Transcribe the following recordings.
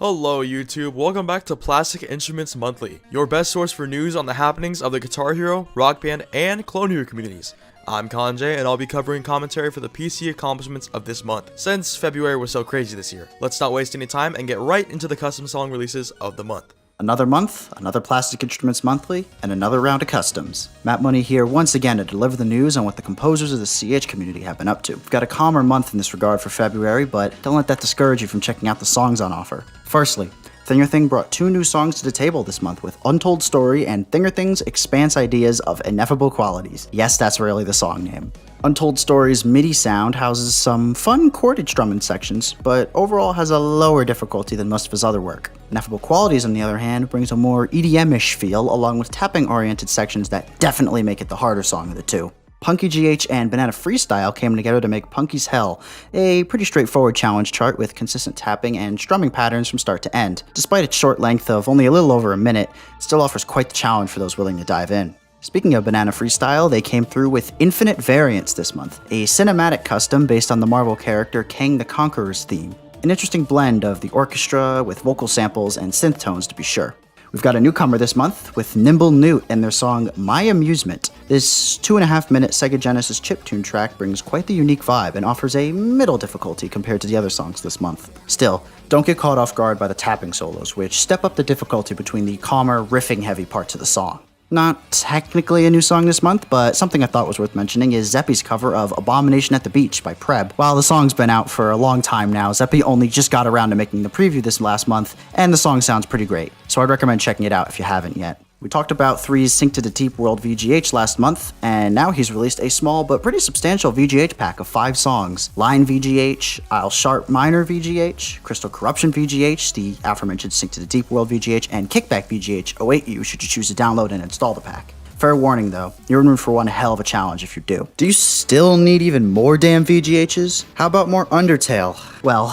Hello YouTube, welcome back to Plastic Instruments Monthly, your best source for news on the happenings of the Guitar Hero, Rock Band, and Clone Hero communities. I'm Conjae, and I'll be covering commentary for the PC accomplishments of this month, since February was so crazy this year. Let's not waste any time and get right into the custom song releases of the month. Another month, another Plastic Instruments Monthly, and another round of customs. Matt Money here once again to deliver the news on what the composers of the CH community have been up to. We've got a calmer month in this regard for February, but don't let that discourage you from checking out the songs on offer. Firstly, Thinger Thing brought two new songs to the table this month with Untold Story and Thinger Thing's Expanse Ideas of Ineffable Qualities. Yes, that's really the song name. Untold Story's MIDI sound houses some fun chorded strumming sections, but overall has a lower difficulty than most of his other work. Ineffable Qualities, on the other hand, brings a more EDM-ish feel, along with tapping-oriented sections that definitely make it the harder song of the two. PunkyGH and Banana Freestyle came together to make Punky's Hell, a pretty straightforward challenge chart with consistent tapping and strumming patterns from start to end. Despite its short length of only a little over a minute, it still offers quite the challenge for those willing to dive in. Speaking of Banana Freestyle, they came through with Infinite Variants this month, a cinematic custom based on the Marvel character Kang the Conqueror's theme. An interesting blend of the orchestra with vocal samples and synth tones to be sure. We've got a newcomer this month with Nimble Newt and their song My Amusement. This 2.5-minute Sega Genesis chiptune track brings quite the unique vibe and offers a middle difficulty compared to the other songs this month. Still, don't get caught off guard by the tapping solos, which step up the difficulty between the calmer, riffing-heavy parts of the song. Not technically a new song this month, but something I thought was worth mentioning is Zeppy's cover of Abomination at the Beach by Preb. While the song's been out for a long time now, Zeppy only just got around to making the preview this last month, and the song sounds pretty great, so I'd recommend checking it out if you haven't yet. We talked about 3's Sync to the Deep World VGH last month, and now he's released a small but pretty substantial VGH pack of 5 songs. Line VGH, Isle Sharp Minor VGH, Crystal Corruption VGH, the aforementioned Sync to the Deep World VGH, and Kickback VGH await you should you choose to download and install the pack. Fair warning though, you're in room for one hell of a challenge if you do. Do you still need even more damn VGHs? How about more Undertale? Well,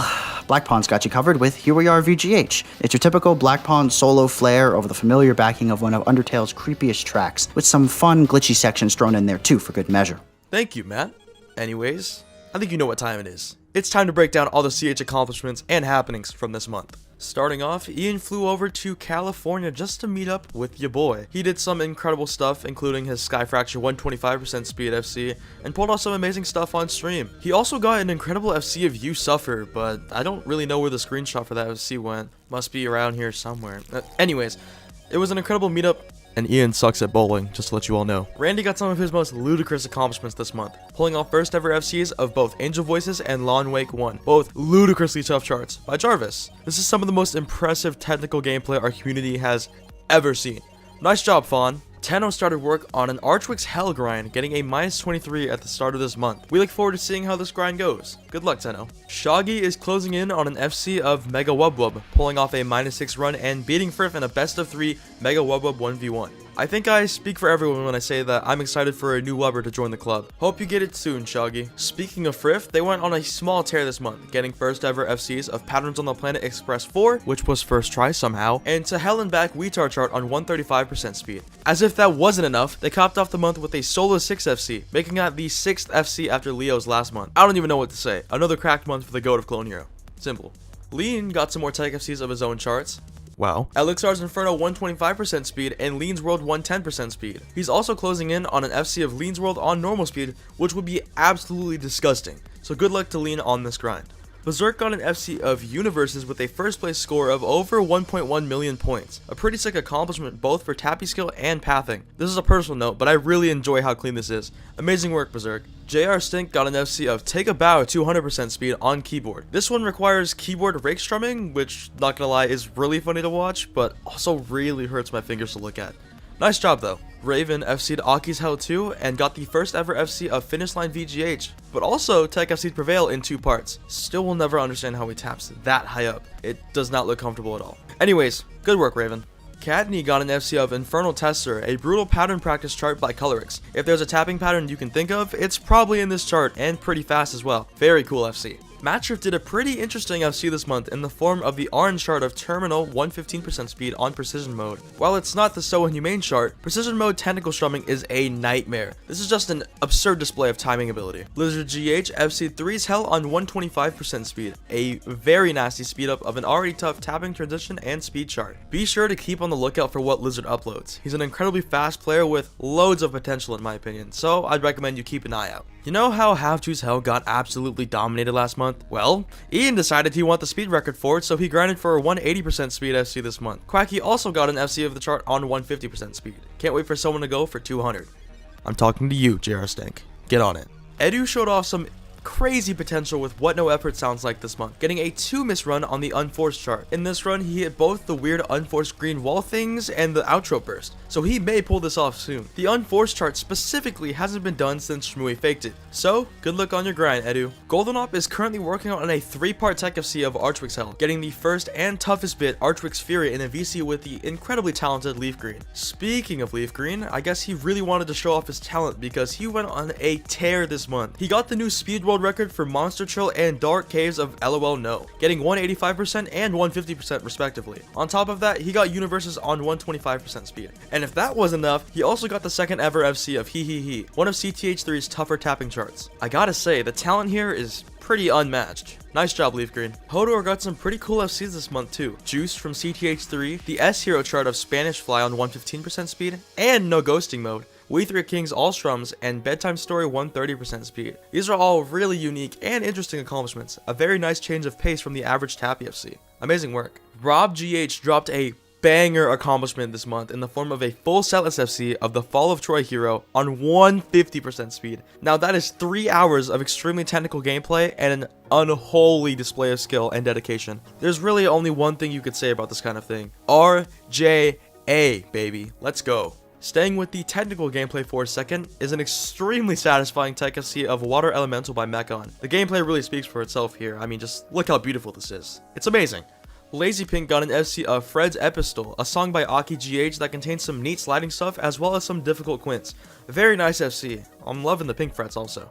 Black Pawn's got you covered with Here We Are VGH. It's your typical Black Pawn solo flair over the familiar backing of one of Undertale's creepiest tracks, with some fun glitchy sections thrown in there too for good measure. Thank you, Matt. Anyways, I think you know what time it is. It's time to break down all the CH accomplishments and happenings from this month. Starting off, Ian flew over to California just to meet up with ya boy. He did some incredible stuff, including his Sky Fracture 125% speed FC, and pulled off some amazing stuff on stream. He also got an incredible FC of You Suffer, but I don't really know where the screenshot for that FC went. Must be around here somewhere. Anyways, it was an incredible meetup, and Ian sucks at bowling, just to let you all know. Randy got some of his most ludicrous accomplishments this month, pulling off first ever FCs of both Angel Voices and Lawn Wake 1, both ludicrously tough charts by Jarvis. This is some of the most impressive technical gameplay our community has ever seen. Nice job, Fawn. Tenno started work on an Archwix Hell grind, getting a -23 at the start of this month. We look forward to seeing how this grind goes. Good luck, Tenno. Shoggy is closing in on an FC of Mega Wub Wub, pulling off a -6 run and beating Frif in a best of 3 Mega Wub Wub 1v1. I think I speak for everyone when I say that I'm excited for a new Wubber to join the club. Hope you get it soon, Shoggy. Speaking of Frif, they went on a small tear this month, getting first ever FCs of Patterns on the Planet Express 4, which was first try somehow, and to Hell and Back Weetar chart on 135% speed. As if that wasn't enough, they copped off the month with a solo 6 FC, making that the 6th FC after Leo's last month. I don't even know what to say. Another cracked month for the GOAT of Clone Hero. Simple. Lean got some more tech FCs of his own charts. Wow. Elixir's Inferno 125% speed and Lean's World 110% speed. He's also closing in on an FC of Lean's World on normal speed, which would be absolutely disgusting. So good luck to Lean on this grind. Berserk got an FC of Universes with a first place score of over 1.1 million points. A pretty sick accomplishment both for tappy skill and pathing. This is a personal note, but I really enjoy how clean this is. Amazing work, Berserk. JR Stink got an FC of Take a Bow 200% speed on keyboard. This one requires keyboard rake strumming, which, not gonna lie, is really funny to watch, but also really hurts my fingers to look at. Nice job though. Raven FC'd Aki's Hell 2 and got the first ever FC of Finish Line VGH, but also Tech FC'd Prevail in 2 parts. Still will never understand how he taps that high up. It does not look comfortable at all. Anyways, good work, Raven. Kattny got an FC of Infernal Tester, a brutal pattern practice chart by Colorix. If there's a tapping pattern you can think of, it's probably in this chart, and pretty fast as well. Very cool FC. Matref did a pretty interesting FC this month in the form of the orange chart of terminal 115% speed on precision mode. While it's not the so inhumane chart, precision mode technical strumming is a nightmare. This is just an absurd display of timing ability. DesertCH FC3's hell on 125% speed, a very nasty speed up of an already tough tapping transition and speed chart. Be sure to keep on the lookout for what Lizard uploads. He's an incredibly fast player with loads of potential in my opinion, so I'd recommend you keep an eye out. You know how Have To's Hell got absolutely dominated last month? Well, Ian decided he wanted the speed record for it, so he grinded for a 180% speed FC this month. Quacky also got an FC of the chart on 150% speed. Can't wait for someone to go for 200. I'm talking to you, JR Stank. Get on it. Edu showed off some crazy potential with what no effort sounds like this month, getting a 2 miss run on the unforced chart. In this run, he hit both the weird unforced green wall things and the outro burst, so he may pull this off soon. The unforced chart specifically hasn't been done since Shmooey faked it, so good luck on your grind, Edu. GoldenOp is currently working on a 3-part tech FC of Archwig's Hell, getting the first and toughest bit, Archwig's Fury, in a VC with the incredibly talented Leaf Green. Speaking of Leaf Green, I guess he really wanted to show off his talent because he went on a tear this month. He got the new speed world record for Monster Chill and Dark Caves of LOL No, getting 185% and 150% respectively. On top of that, he got universes on 125% speed. And if that wasn't enough, he also got the second ever FC of He, one of CTH3's tougher tapping charts. I gotta say, the talent here is pretty unmatched. Nice job, Leaf Green. Hodor got some pretty cool FCs this month too. Juice from CTH3, the S hero chart of Spanish Fly on 115% speed, and no ghosting mode. We Three Kings All Strums, and Bedtime Story 130% speed. These are all really unique and interesting accomplishments, a very nice change of pace from the average Tappy FC. Amazing work. RobGH dropped a banger accomplishment this month in the form of a full setless FC of the Fall of Troy hero on 150% speed. Now that is 3 hours of extremely technical gameplay and an unholy display of skill and dedication. There's really only one thing you could say about this kind of thing. RJA, baby. Let's go. Staying with the technical gameplay for a second is an extremely satisfying tech FC of Water Elemental by Mechon. The gameplay really speaks for itself here. I mean, just look how beautiful this is. It's amazing. Lazy Pink got an FC of Fred's Epistle, a song by AkiGH that contains some neat sliding stuff as well as some difficult quints. A very nice FC. I'm loving the pink frets also.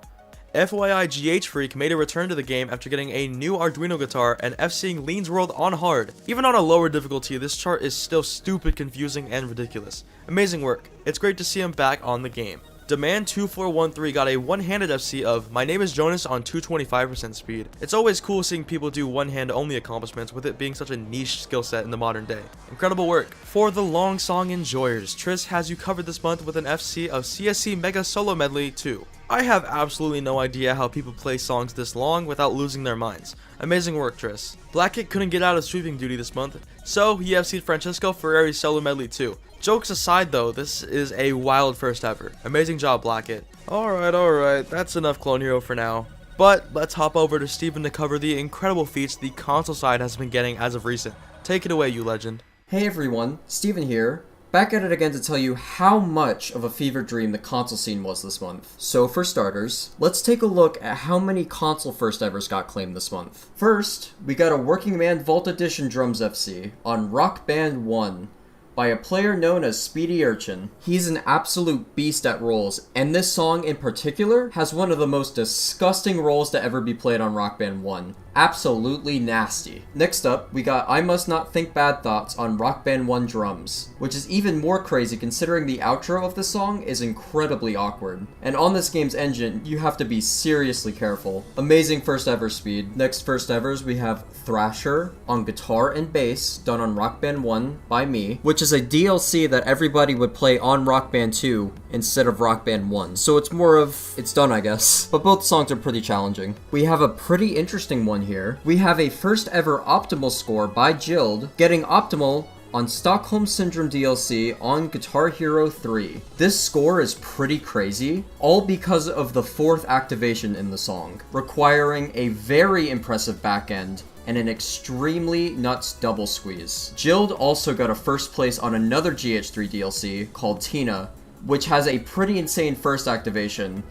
FYI GH Freak made a return to the game after getting a new Arduino guitar and FCing Lean's World on hard. Even on a lower difficulty, this chart is still stupid confusing and ridiculous. Amazing work. It's great to see him back on the game. Demand2413 got a one-handed FC of My Name is Jonas on 225% speed. It's always cool seeing people do one-hand only accomplishments with it being such a niche skill set in the modern day. Incredible work. For the long song enjoyers, Triss has you covered this month with an FC of CSC Mega Solo Medley 2. I have absolutely no idea how people play songs this long without losing their minds. Amazing work, Triss. BlackGH couldn't get out of sweeping duty this month, so he FC'd Francesco Ferreri's Solo Medley 2. Jokes aside though, this is a wild first ever. Amazing job, BlackGH. Alright, that's enough Clone Hero for now. But let's hop over to Steven to cover the incredible feats the console side has been getting as of recent. Take it away, you legend. Hey everyone, Steven here. Back at it again to tell you how much of a fever dream the console scene was this month. So for starters, let's take a look at how many console first evers got claimed this month. First, we got a Working Man Vault Edition Drums FC on Rock Band 1 by a player known as Speedy Urchin. He's an absolute beast at rolls, and this song in particular has one of the most disgusting rolls to ever be played on Rock Band 1. Absolutely nasty. Next up, we got I Must Not Think Bad Thoughts on Rock Band 1 drums, which is even more crazy considering the outro of the song is incredibly awkward. And on this game's engine, you have to be seriously careful. Amazing first ever speed. Next first evers, we have Thrasher on guitar and bass, done on Rock Band 1 by me, which is a DLC that everybody would play on Rock Band 2 instead of Rock Band 1. So it's more of, it's done I guess. But both songs are pretty challenging. We have a pretty interesting one here. We have a first ever optimal score by Jild, getting optimal on Stockholm Syndrome DLC on Guitar Hero 3. This score is pretty crazy, all because of the 4th activation in the song, requiring a very impressive backend and an extremely nuts double squeeze. Jild also got a first place on another GH3 DLC called Tina, which has a pretty insane first activation,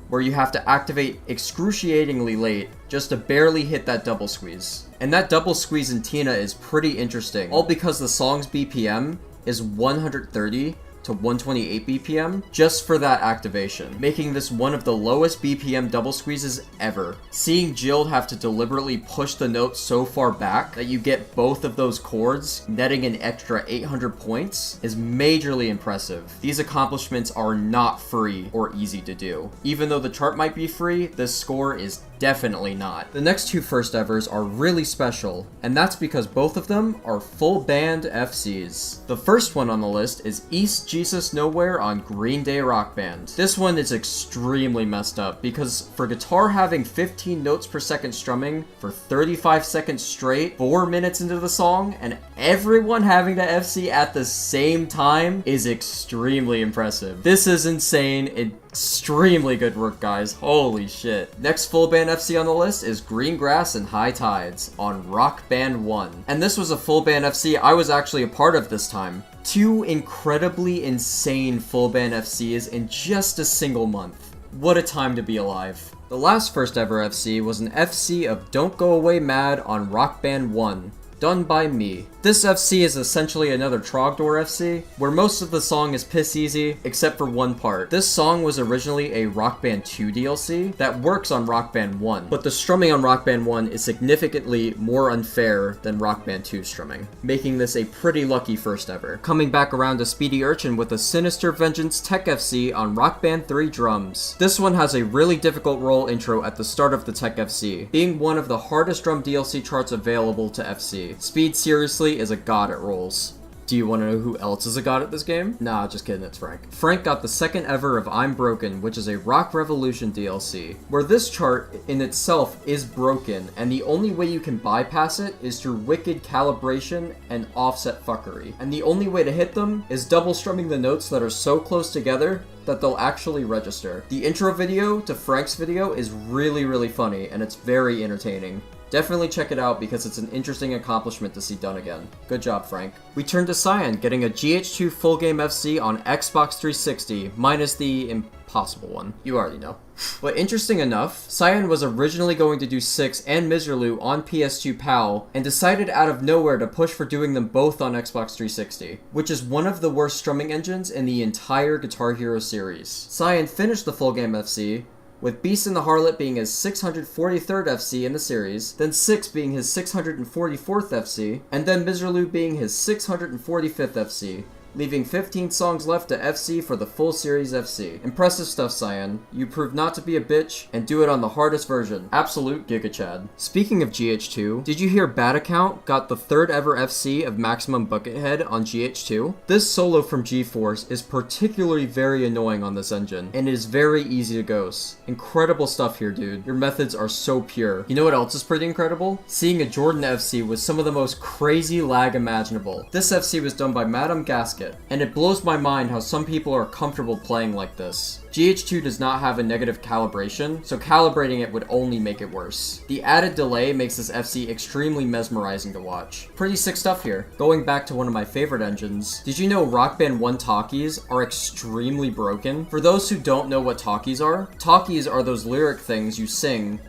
where you have to activate excruciatingly late just to barely hit that double squeeze. And that double squeeze in Tina is pretty interesting, all because the song's BPM is 130 to 128 BPM just for that activation, making this one of the lowest BPM double squeezes ever. Seeing Jill have to deliberately push the note so far back that you get both of those chords, netting an extra 800 points, is majorly impressive. These accomplishments are not free or easy to do. Even though the chart might be free, this score is definitely not. The next two first evers are really special, and that's because both of them are full band FCs. The first one on the list is East Jesus Nowhere on Green Day Rock Band. This one is extremely messed up because for guitar having 15 notes per second strumming for 35 seconds straight, 4 minutes into the song, and everyone having the FC at the same time is extremely impressive. This is insane. Extremely good work, guys. Holy shit. Next full band FC on the list is Green Grass and High Tides on Rock Band 1. And this was a full band FC I was actually a part of this time. 2 incredibly insane full band FCs in just a single month. What a time to be alive. The last first ever FC was an FC of Don't Go Away Mad on Rock Band 1. Done by me. This FC is essentially another Trogdor FC, where most of the song is piss easy, except for one part. This song was originally a Rock Band 2 DLC that works on Rock Band 1, but the strumming on Rock Band 1 is significantly more unfair than Rock Band 2 strumming, making this a pretty lucky first ever. Coming back around to Speedy Urchin with a Sinister Vengeance Tech FC on Rock Band 3 drums. This one has a really difficult roll intro at the start of the Tech FC, being one of the hardest drum DLC charts available to FC. Speed seriously is a god at rolls. Do you want to know who else is a god at this game? Nah, just kidding, it's Frank. Frank got the second ever of I'm Broken, which is a Rock Revolution DLC, where this chart in itself is broken, and the only way you can bypass it is through wicked calibration and offset fuckery. And the only way to hit them is double strumming the notes that are so close together that they'll actually register. The intro video to Frank's video is really funny, and it's very entertaining. Definitely check it out because it's an interesting accomplishment to see done again. Good job, Frank. We turn to Cyan, getting a GH2 full game FC on Xbox 360, minus the impossible one. You already know. But interesting enough, Cyan was originally going to do 6 and Miserloo on PS2 PAL, and decided out of nowhere to push for doing them both on Xbox 360, which is one of the worst strumming engines in the entire Guitar Hero series. Cyan finished the full game FC, with Beast and the Harlot being his 643rd FC in the series, then 6 being his 644th FC, and then Miserloo being his 645th FC, leaving 15 songs left to FC for the full series FC. Impressive stuff, Cyan. You proved not to be a bitch, and do it on the hardest version. Absolute Giga Chad. Speaking of GH2, did you hear Bad Account got the 3rd ever FC of Maximum Buckethead on GH2? This solo from GeForce is particularly very annoying on this engine, and it is very easy to ghost. Incredible stuff here, dude. Your methods are so pure. You know what else is pretty incredible? Seeing a Jordan FC with some of the most crazy lag imaginable. This FC was done by Madame Gasket, and it blows my mind how some people are comfortable playing like this. GH2 does not have a negative calibration, so calibrating it would only make it worse. The added delay makes this FC extremely mesmerizing to watch. Pretty sick stuff here. Going back to one of my favorite engines, did you know Rock Band 1 talkies are extremely broken? For those who don't know what talkies are those lyric things you sing.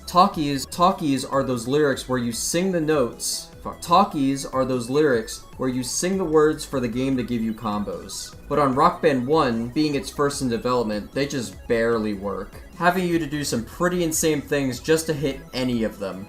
Talkies are those lyrics where you sing the notes. Talkies are those lyrics where you sing the words for the game to give you combos. But on Rock Band 1, being its first in development, they just barely work, having you to do some pretty insane things just to hit any of them.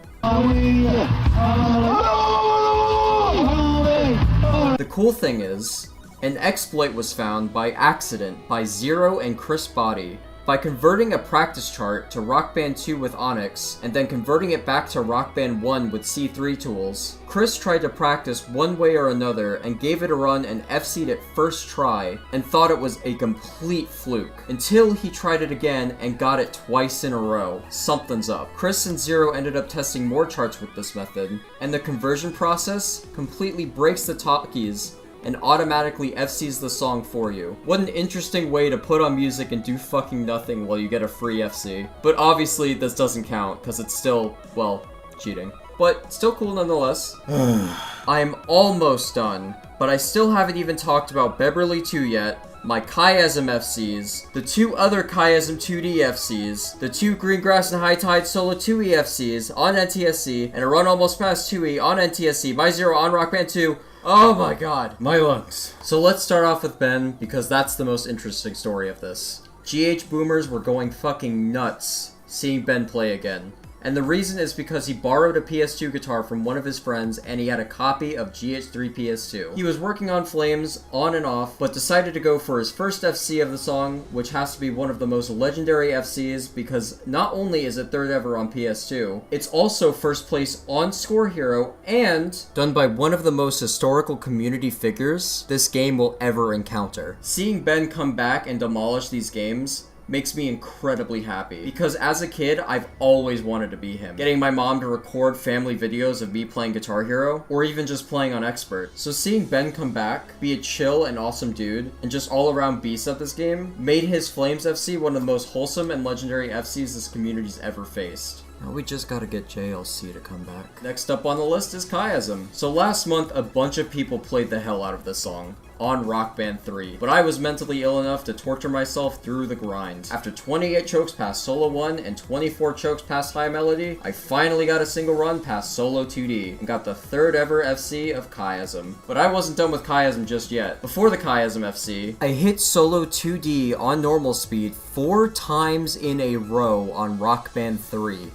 The cool thing is, an exploit was found by accident by Zero and Chris Body. By converting a practice chart to Rock Band 2 with Onyx, and then converting it back to Rock Band 1 with C3 tools, Chris tried to practice one way or another and gave it a run and FC'd it first try, and thought it was a complete fluke, until he tried it again and got it twice in a row. Something's up. Chris and Zero ended up testing more charts with this method, and the conversion process completely breaks the talkies and automatically FCs the song for you. What an interesting way to put on music and do fucking nothing while you get a free FC. But obviously this doesn't count, because it's still, well, cheating. But still cool nonetheless. I am almost done, but I still haven't even talked about Beverly 2 yet, my Chiasm FCs, the 2 other Chiasm 2D FCs, the 2 Greengrass and High Tide Solo 2E FCs on NTSC, and a Run Almost Past 2E on NTSC, my Zero on Rock Band 2 Oh my god, my lungs. So let's start off with Ben, because that's the most interesting story of this. GH boomers were going fucking nuts seeing Ben play again. And the reason is because he borrowed a PS2 guitar from one of his friends and he had a copy of GH3 PS2. He was working on Flames on and off, but decided to go for his first FC of the song, which has to be one of the most legendary FCs because not only is it third ever on PS2, it's also first place on Score Hero and done by one of the most historical community figures this game will ever encounter. Seeing Ben come back and demolish these games makes me incredibly happy, because as a kid, I've always wanted to be him. Getting my mom to record family videos of me playing Guitar Hero, or even just playing on Expert. So seeing Ben come back, be a chill and awesome dude, and just all around beast at this game, made his Flames FC one of the most wholesome and legendary FCs this community's ever faced. Now we just gotta get JLC to come back. Next up on the list is Chiasm. So last month, a bunch of people played the hell out of this song on Rock Band 3, but I was mentally ill enough to torture myself through the grind. After 28 chokes past Solo 1 and 24 chokes past High Melody, I finally got a single run past Solo 2D and got the third ever FC of Chiasm. But I wasn't done with Chiasm just yet. Before the Chiasm FC, I hit Solo 2D on normal speed 4 times in a row on Rock Band 3.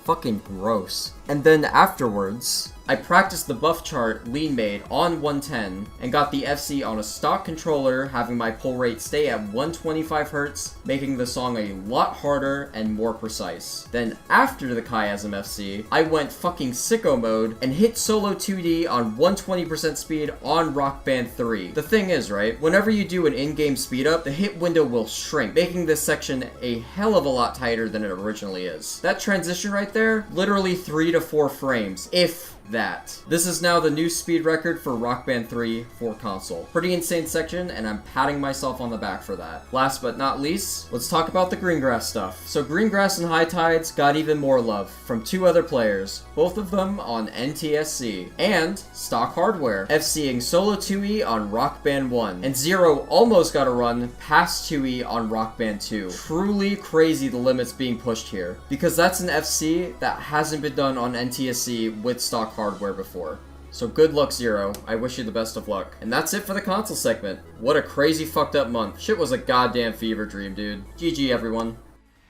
Fucking gross. And then afterwards, I practiced the buff chart Lean made on 110 and got the FC on a stock controller, having my pull rate stay at 125 Hz, making the song a lot harder and more precise. Then after the Chiasm FC, I went fucking sicko mode and hit Solo 2D on 120% speed on Rock Band 3. The thing is, right, whenever you do an in-game speed up, the hit window will shrink, making this section a hell of a lot tighter than it originally is. That transition right there, literally 3 to 4 frames, if that. This is now the new speed record for Rock Band 3 for console. Pretty insane section, and I'm patting myself on the back for that. Last but not least, let's talk about the Greengrass stuff. So Greengrass and High Tides got even more love from 2 other players, both of them on NTSC, and Stock Hardware, FCing Solo 2E on Rock Band 1, and Zero almost got a run past 2E on Rock Band 2. Truly crazy the limits being pushed here, because that's an FC that hasn't been done on NTSC with Stock Hardware before. So good luck, Zero. I wish you the best of luck. And that's it for the console segment. What a crazy fucked up month. Shit was a goddamn fever dream, dude. GG, everyone.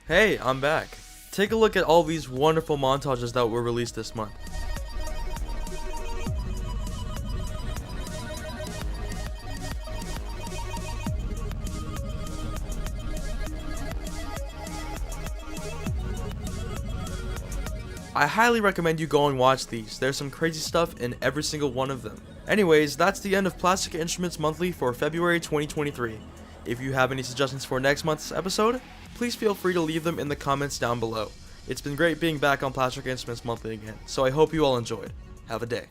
Hey, I'm back. Take a look at all these wonderful montages that were released this month. I highly recommend you go and watch these. There's some crazy stuff in every single one of them. Anyways, that's the end of Plastic Instruments Monthly for February 2023. If you have any suggestions for next month's episode, please feel free to leave them in the comments down below. It's been great being back on Plastic Instruments Monthly again, so I hope you all enjoyed. Have a day.